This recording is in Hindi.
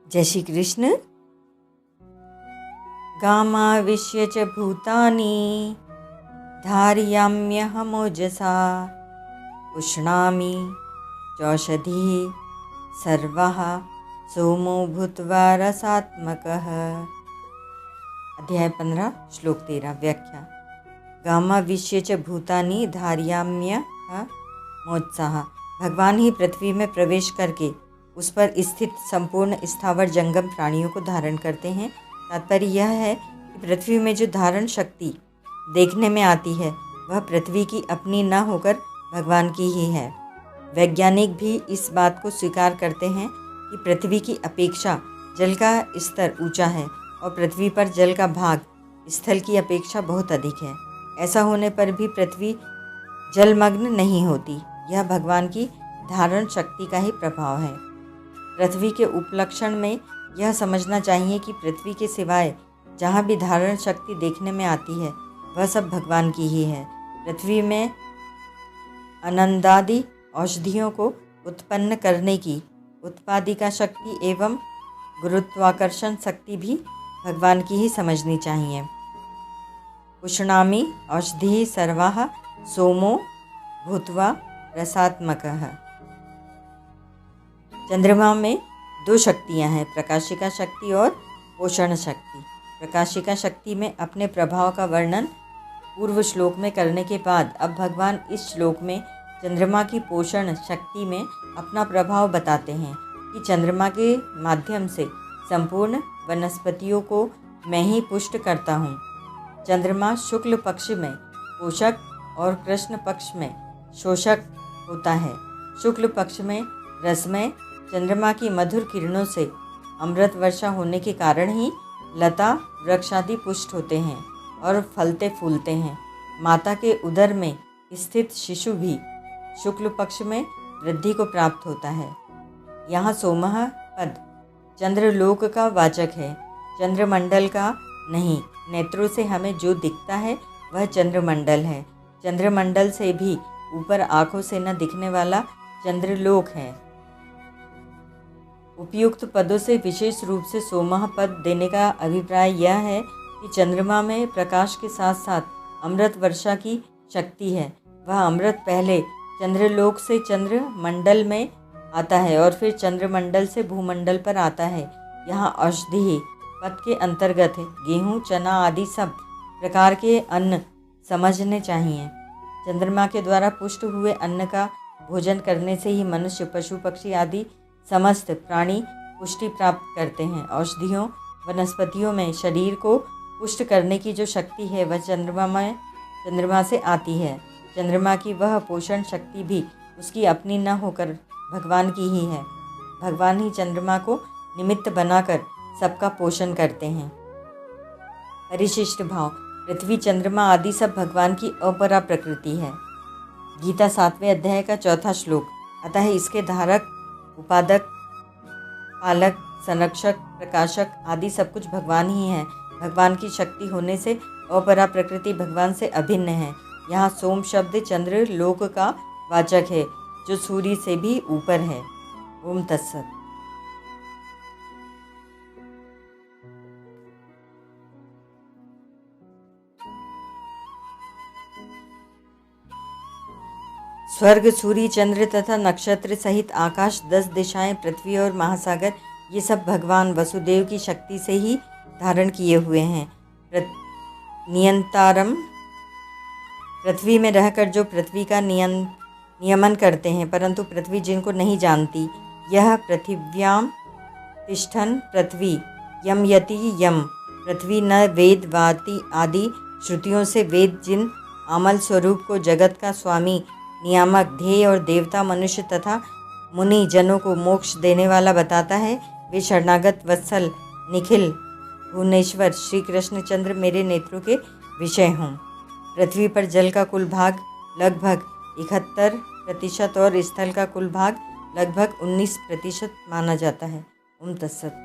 जय श्री कृष्ण। गामाविश्य च भूतानि धारयाम्यहमोजसा पुष्णामि चौषधिः सर्वः सोमो भूत्वा रसात्मकः। अध्याय 15 श्लोक 13 व्याख्या। गामाविश्य च भूतानि धारयाम्यहमोजसा। भगवान ही पृथ्वी में प्रवेश करके उस पर स्थित संपूर्ण स्थावर जंगम प्राणियों को धारण करते हैं। तात्पर्य यह है कि पृथ्वी में जो धारण शक्ति देखने में आती है वह पृथ्वी की अपनी न होकर भगवान की ही है। वैज्ञानिक भी इस बात को स्वीकार करते हैं कि पृथ्वी की अपेक्षा जल का स्तर ऊंचा है और पृथ्वी पर जल का भाग स्थल की अपेक्षा बहुत अधिक है। ऐसा होने पर भी पृथ्वी जलमग्न नहीं होती। यह भगवान की धारण शक्ति का ही प्रभाव है। पृथ्वी के उपलक्षण में यह समझना चाहिए कि पृथ्वी के सिवाय जहाँ भी धारण शक्ति देखने में आती है वह सब भगवान की ही है। पृथ्वी में आनंदादि औषधियों को उत्पन्न करने की उत्पादिका शक्ति एवं गुरुत्वाकर्षण शक्ति भी भगवान की ही समझनी चाहिए। पुष्णामि औषधिः सर्वाः सोमो भूत्वा रसात्मकः। चंद्रमा में दो शक्तियां हैं, प्रकाशिका शक्ति और पोषण शक्ति। प्रकाशिका शक्ति में अपने प्रभाव का वर्णन पूर्व श्लोक में करने के बाद अब भगवान इस श्लोक में चंद्रमा की पोषण शक्ति में अपना प्रभाव बताते हैं कि चंद्रमा के माध्यम से संपूर्ण वनस्पतियों को मैं ही पुष्ट करता हूँ। चंद्रमा शुक्ल पक्ष में पोषक और कृष्ण पक्ष में शोषक होता है। शुक्ल पक्ष में रसमय चंद्रमा की मधुर किरणों से अमृत वर्षा होने के कारण ही लता वृक्षादि पुष्ट होते हैं और फलते फूलते हैं। माता के उदर में स्थित शिशु भी शुक्ल पक्ष में वृद्धि को प्राप्त होता है। यहाँ सोमः पद चंद्रलोक का वाचक है, चंद्रमंडल का नहीं। नेत्रों से हमें जो दिखता है वह चंद्रमंडल है। चंद्रमंडल से भी ऊपर आँखों से न दिखने वाला चंद्रलोक है। उपयुक्त पदों से विशेष रूप से सोमः पद देने का अभिप्राय यह है कि चंद्रमा में प्रकाश के साथ साथ अमृत वर्षा की शक्ति है। वह अमृत पहले चंद्रलोक से चंद्रमंडल में आता है और फिर चंद्रमंडल से भूमंडल पर आता है। यहाँ औषधि पद के अंतर्गत गेहूँ, चना आदि सब प्रकार के अन्न समझने चाहिए। चंद्रमा के द्वारा पुष्ट हुए अन्न का भोजन करने से ही मनुष्य, पशु, पक्षी आदि समस्त प्राणी पुष्टि प्राप्त करते हैं। औषधियों, वनस्पतियों में शरीर को पुष्ट करने की जो शक्ति है वह चंद्रमा से आती है। चंद्रमा की वह पोषण शक्ति भी उसकी अपनी न होकर भगवान की ही है। भगवान ही चंद्रमा को निमित्त बनाकर सबका पोषण करते हैं। परिशिष्ट भाव। पृथ्वी, चंद्रमा आदि सब भगवान की अपरा प्रकृति है। गीता 7वें अध्याय का 4था श्लोक। अतः इसके धारक, उपादक, पालक, संरक्षक, प्रकाशक आदि सब कुछ भगवान ही है। भगवान की शक्ति होने से अपरा प्रकृति भगवान से अभिन्न है। यहाँ सोम शब्द चंद्र लोक का वाचक है जो सूर्य से भी ऊपर है। ओम तत्सत। स्वर्ग, सूर्य, चंद्र तथा नक्षत्र सहित आकाश, 10 दिशाएं, पृथ्वी और महासागर ये सब भगवान वसुदेव की शक्ति से ही धारण किए हुए हैं। नियंतारम पृथ्वी में रहकर जो पृथ्वी का नियमन करते हैं, परंतु पृथ्वी जिनको नहीं जानती। यह पृथिव्याम तिष्ठन पृथ्वी यम यति यम। पृथ्वी न वेद वाति आदि श्रुतियों से वेद जिन अमल स्वरूप को जगत का स्वामी, नियामक, ध्येय और देवता, मनुष्य तथा मुनि जनों को मोक्ष देने वाला बताता है, वे शरणागत वत्सल निखिल भुवनेश्वर श्री कृष्णचंद्र मेरे नेत्रों के विषय हों। पृथ्वी पर जल का कुल भाग लगभग 71% और स्थल का कुल भाग लगभग 19% माना जाता है। ओम तत्सत।